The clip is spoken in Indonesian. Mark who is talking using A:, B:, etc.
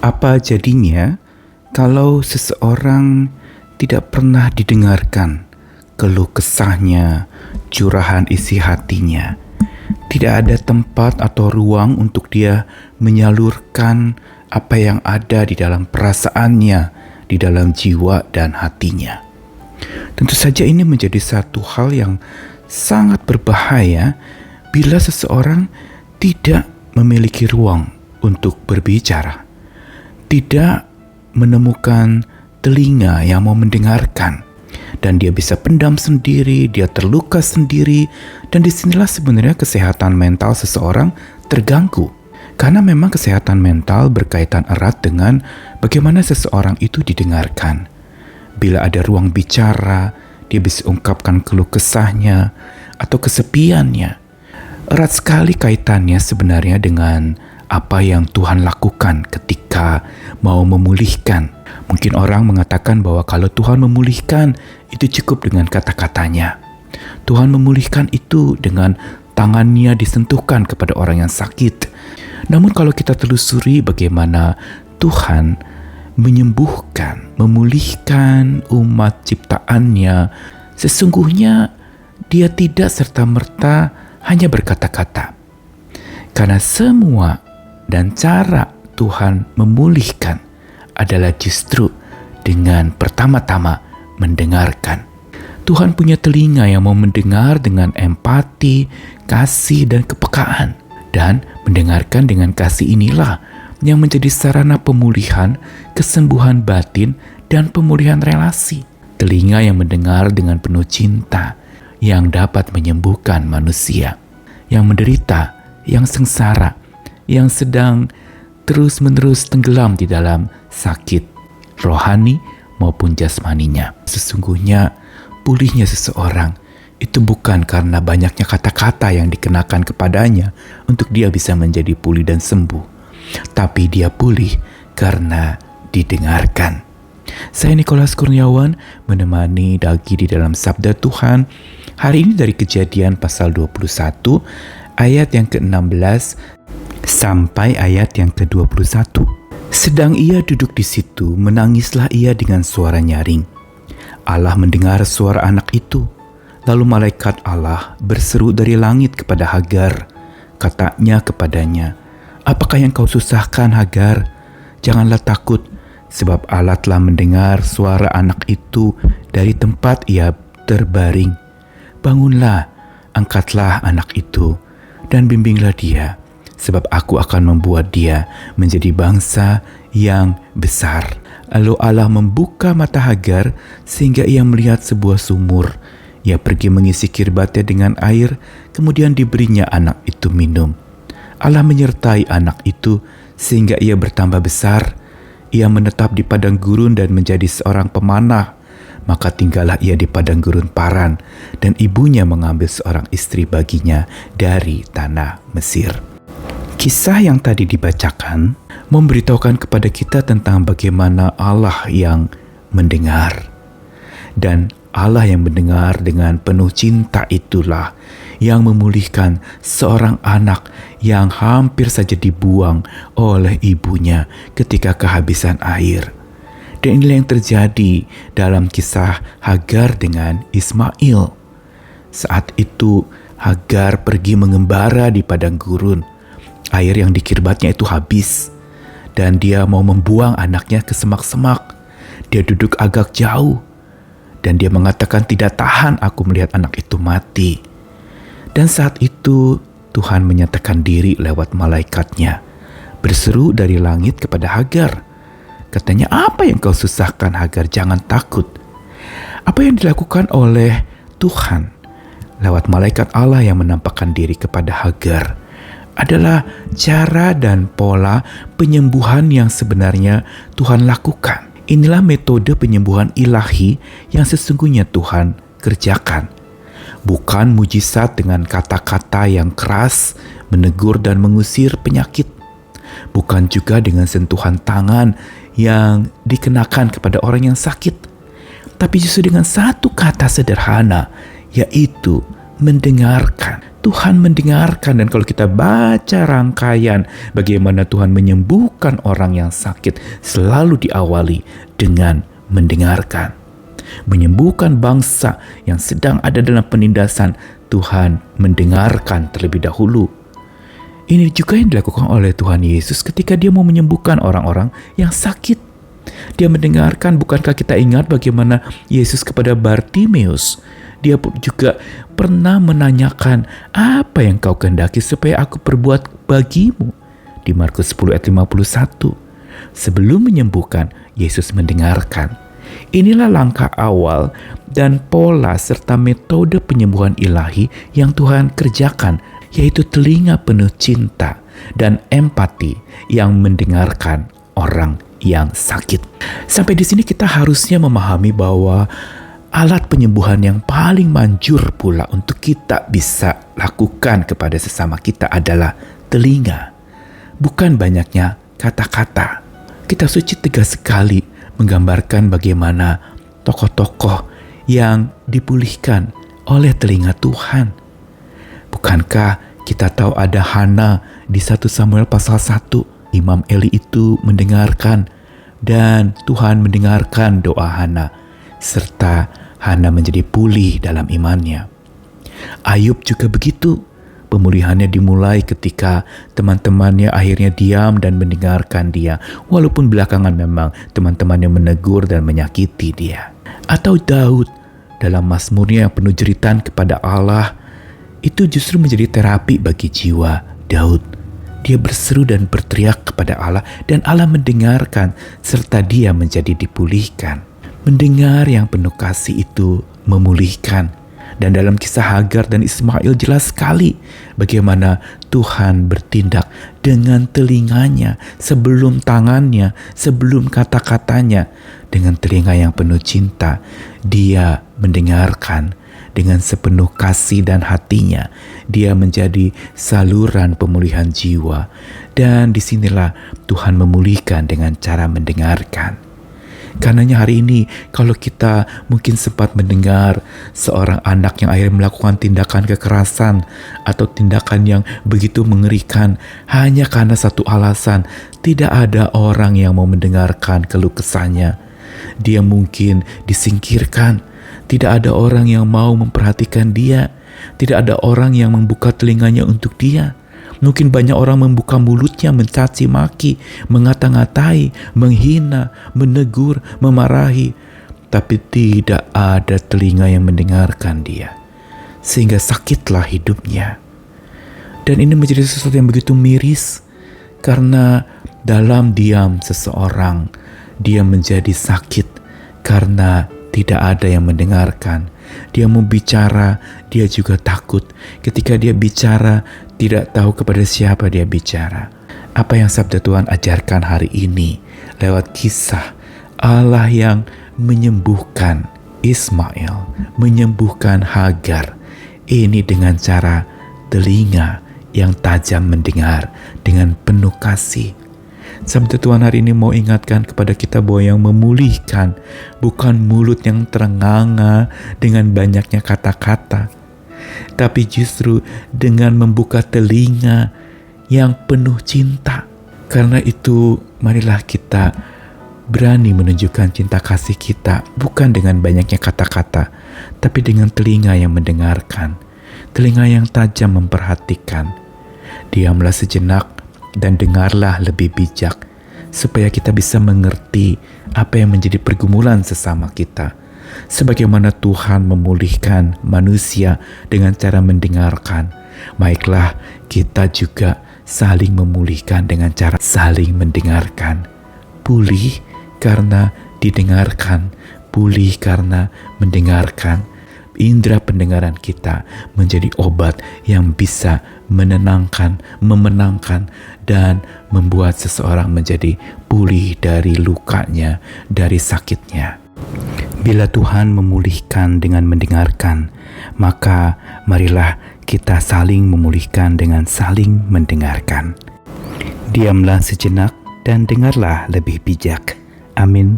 A: Apa jadinya kalau seseorang tidak pernah didengarkan keluh kesahnya, curahan isi hatinya? Tidak ada tempat atau ruang untuk dia menyalurkan apa yang ada di dalam perasaannya, di dalam jiwa dan hatinya. Tentu saja ini menjadi satu hal yang sangat berbahaya bila seseorang tidak memiliki ruang untuk berbicara, tidak menemukan telinga yang mau mendengarkan, dan dia bisa pendam sendiri, dia terluka sendiri, dan disinilah sebenarnya kesehatan mental seseorang terganggu. Karena memang kesehatan mental berkaitan erat dengan bagaimana seseorang itu didengarkan. Bila ada ruang bicara, dia bisa ungkapkan keluh kesahnya atau kesepiannya. Erat sekali kaitannya sebenarnya dengan apa yang Tuhan lakukan ketika mau memulihkan. Mungkin orang mengatakan bahwa kalau Tuhan memulihkan, itu cukup dengan kata-katanya. Tuhan memulihkan itu dengan tangannya disentuhkan kepada orang yang sakit. Namun kalau kita telusuri bagaimana Tuhan menyembuhkan, memulihkan umat ciptaannya, sesungguhnya dia tidak serta-merta hanya berkata-kata. Karena semua dan cara Tuhan memulihkan adalah justru dengan pertama-tama mendengarkan. Tuhan punya telinga yang mau mendengar dengan empati, kasih, dan kepekaan. Dan mendengarkan dengan kasih inilah yang menjadi sarana pemulihan, kesembuhan batin, dan pemulihan relasi. Telinga yang mendengar dengan penuh cinta, yang dapat menyembuhkan manusia, yang menderita, yang sengsara, yang sedang terus-menerus tenggelam di dalam sakit rohani maupun jasmaninya. Sesungguhnya pulihnya seseorang itu bukan karena banyaknya kata-kata yang dikenakan kepadanya untuk dia bisa menjadi pulih dan sembuh, tapi dia pulih karena didengarkan. Saya Nikolas Kurniawan menemani Dagi di dalam Sabda Tuhan. Hari ini dari Kejadian pasal 21 ayat yang ke-16 sampai ayat yang ke-21. Sedang ia duduk di situ, menangislah ia dengan suara nyaring. Allah mendengar suara anak itu. Lalu malaikat Allah berseru dari langit kepada Hagar. Katanya kepadanya, "Apakah yang kau susahkan, Hagar? Janganlah takut, sebab Allah telah mendengar suara anak itu dari tempat ia terbaring. Bangunlah, angkatlah anak itu, dan bimbinglah dia, sebab aku akan membuat dia menjadi bangsa yang besar." Lalu Allah membuka mata Hagar sehingga ia melihat sebuah sumur. Ia pergi mengisi kirbatnya dengan air, kemudian diberinya anak itu minum. Allah menyertai anak itu sehingga ia bertambah besar. Ia menetap di padang gurun dan menjadi seorang pemanah. Maka tinggallah ia di padang gurun Paran, dan ibunya mengambil seorang istri baginya dari tanah Mesir. Kisah yang tadi dibacakan memberitahukan kepada kita tentang bagaimana Allah yang mendengar. Dan Allah yang mendengar dengan penuh cinta itulah yang memulihkan seorang anak yang hampir saja dibuang oleh ibunya ketika kehabisan air. Dan inilah yang terjadi dalam kisah Hagar dengan Ismail. Saat itu Hagar pergi mengembara di padang gurun. Air yang dikirbatnya itu habis, dan dia mau membuang anaknya ke semak-semak. Dia duduk agak jauh, dan dia mengatakan, "Tidak tahan aku melihat anak itu mati." Dan saat itu Tuhan menyatakan diri lewat malaikatnya, berseru dari langit kepada Hagar. Katanya, "Apa yang kau susahkan, Hagar? Jangan takut." Apa yang dilakukan oleh Tuhan lewat malaikat Allah yang menampakkan diri kepada Hagar adalah cara dan pola penyembuhan yang sebenarnya Tuhan lakukan. Inilah metode penyembuhan ilahi yang sesungguhnya Tuhan kerjakan. Bukan mujizat dengan kata-kata yang keras, menegur dan mengusir penyakit. Bukan juga dengan sentuhan tangan yang dikenakan kepada orang yang sakit. Tapi justru dengan satu kata sederhana, yaitu mendengarkan. Tuhan mendengarkan. Dan kalau kita baca rangkaian bagaimana Tuhan menyembuhkan orang yang sakit, selalu diawali dengan mendengarkan. Menyembuhkan bangsa yang sedang ada dalam penindasan, Tuhan mendengarkan terlebih dahulu. Ini juga yang dilakukan oleh Tuhan Yesus ketika dia mau menyembuhkan orang-orang yang sakit. Dia mendengarkan. Bukankah kita ingat bagaimana Yesus kepada Bartimeus? Dia pun juga pernah menanyakan, apa yang kau kehendaki supaya aku perbuat bagimu? Di Markus 10 ayat 51. Sebelum menyembuhkan, Yesus mendengarkan. Inilah langkah awal dan pola serta metode penyembuhan ilahi yang Tuhan kerjakan, yaitu telinga penuh cinta dan empati yang mendengarkan orang yang sakit. Sampai di sini kita harusnya memahami bahwa alat penyembuhan yang paling manjur pula untuk kita bisa lakukan kepada sesama kita adalah telinga, bukan banyaknya kata-kata. Kitab suci tegas sekali menggambarkan bagaimana tokoh-tokoh yang dipulihkan oleh telinga Tuhan. Bukankah kita tahu ada Hana di 1 Samuel pasal 1? Imam Eli itu mendengarkan dan Tuhan mendengarkan doa Hana, serta Hana menjadi pulih dalam imannya. Ayub juga begitu. Pemulihannya dimulai ketika teman-temannya akhirnya diam dan mendengarkan dia, walaupun belakangan memang teman-temannya menegur dan menyakiti dia. Atau Daud dalam mazmurnya yang penuh jeritan kepada Allah, itu justru menjadi terapi bagi jiwa Daud. Dia berseru dan berteriak kepada Allah, dan Allah mendengarkan serta dia menjadi dipulihkan. Mendengar yang penuh kasih itu memulihkan. Dan dalam kisah Hagar dan Ismail jelas sekali bagaimana Tuhan bertindak dengan telinganya sebelum tangannya, sebelum kata-katanya. Dengan telinga yang penuh cinta, dia mendengarkan. Dengan sepenuh kasih dan hatinya, dia menjadi saluran pemulihan jiwa. Dan disinilah Tuhan memulihkan dengan cara mendengarkan. Karenanya hari ini kalau kita mungkin sempat mendengar seorang anak yang akhirnya melakukan tindakan kekerasan atau tindakan yang begitu mengerikan hanya karena satu alasan, tidak ada orang yang mau mendengarkan keluh kesahnya. Dia mungkin disingkirkan, tidak ada orang yang mau memperhatikan dia, tidak ada orang yang membuka telinganya untuk dia. Mungkin banyak orang membuka mulutnya mencaci maki, mengata-ngatai, menghina, menegur, memarahi. Tapi tidak ada telinga yang mendengarkan dia. Sehingga sakitlah hidupnya. Dan ini menjadi sesuatu yang begitu miris. Karena dalam diam seseorang, dia menjadi sakit. Karena tidak ada yang mendengarkan. Dia mau bicara, dia juga takut. Ketika dia bicara, tidak tahu kepada siapa dia bicara. Apa yang sabda Tuhan ajarkan hari ini lewat kisah Allah yang menyembuhkan Ismail, menyembuhkan Hagar. Ini dengan cara telinga yang tajam mendengar dengan penuh kasih. Sabda Tuhan hari ini mau ingatkan kepada kita bahwa yang memulihkan bukan mulut yang terenganga dengan banyaknya kata-kata, tapi justru dengan membuka telinga yang penuh cinta. Karena itu marilah kita berani menunjukkan cinta kasih kita bukan dengan banyaknya kata-kata, tapi dengan telinga yang mendengarkan, telinga yang tajam memperhatikan. Diamlah sejenak dan dengarlah lebih bijak, supaya kita bisa mengerti apa yang menjadi pergumulan sesama kita. Sebagaimana Tuhan memulihkan manusia dengan cara mendengarkan, baiklah kita juga saling memulihkan dengan cara saling mendengarkan. Pulih karena didengarkan, pulih karena mendengarkan. Indera pendengaran kita menjadi obat yang bisa menenangkan, memenangkan, dan membuat seseorang menjadi pulih dari lukanya, dari sakitnya. Bila Tuhan memulihkan dengan mendengarkan, maka marilah kita saling memulihkan dengan saling mendengarkan. Diamlah sejenak dan dengarlah lebih bijak. Amin.